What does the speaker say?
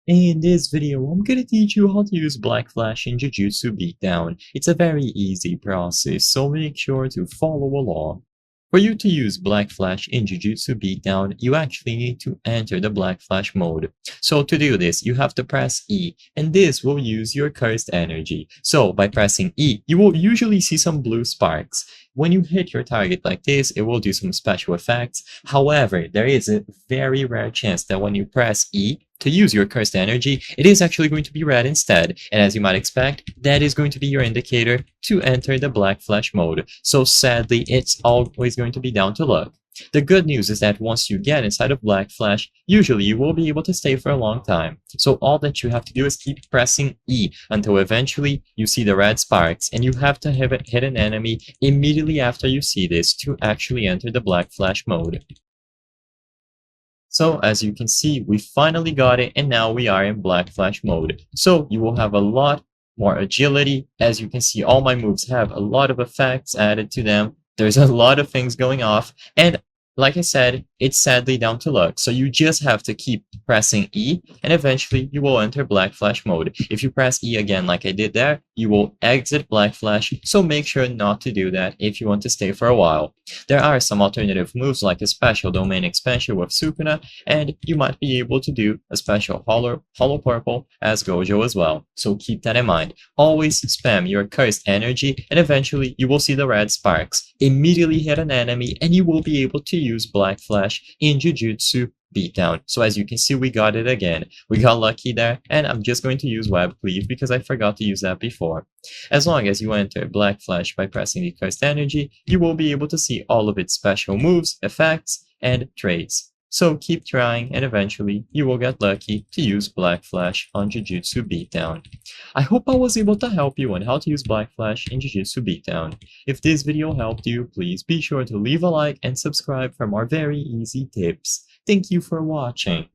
In this video, I'm gonna teach you how to use Black Flash in Jujutsu Beatdown. It's a very easy process, so make sure to follow along. For you to use Black Flash in Jujutsu Beatdown, you actually need to enter the Black Flash mode. So to do this, you have to press E, and this will use your cursed energy. So by pressing E, you will usually see some blue sparks. When you hit your target like this, it will do some special effects. However, there is a very rare chance that when you press E, to use your cursed energy, it is actually going to be red instead, and as you might expect, that is going to be your indicator to enter the Black Flash mode, so sadly it's always going to be down to luck. The good news is that once you get inside of Black Flash, usually you will be able to stay for a long time. So all that you have to do is keep pressing E until eventually you see the red sparks, and you have to hit an enemy immediately after you see this to actually enter the Black Flash mode. So as you can see, we finally got it, and now we are in Black Flash mode. So you will have a lot more agility. As you can see, all my moves have a lot of effects added to them. There's a lot of things going off, and like I said, it's sadly down to luck. So you just have to keep pressing E, and eventually you will enter Black Flash mode. If you press E again like I did there, you will exit Black Flash, so make sure not to do that if you want to stay for a while. There are some alternative moves like a special domain expansion with Sukuna, and you might be able to do a special Hollow Purple as Gojo as well, so keep that in mind. Always spam your cursed energy, and eventually you will see the red sparks. Immediately hit an enemy, and you will be able to use Black Flash in Jujutsu Beatdown. So as you can see, we got it again. We got lucky there, and I'm just going to use Web Cleave because I forgot to use that before. As long as you enter Black Flash by pressing the Cursed Energy, you will be able to see all of its special moves, effects, and traits. So keep trying, and eventually you will get lucky to use Black Flash on Jujutsu Beatdown. I hope I was able to help you on how to use Black Flash in Jujutsu Beatdown. If this video helped you, please be sure to leave a like and subscribe for more very easy tips. Thank you for watching.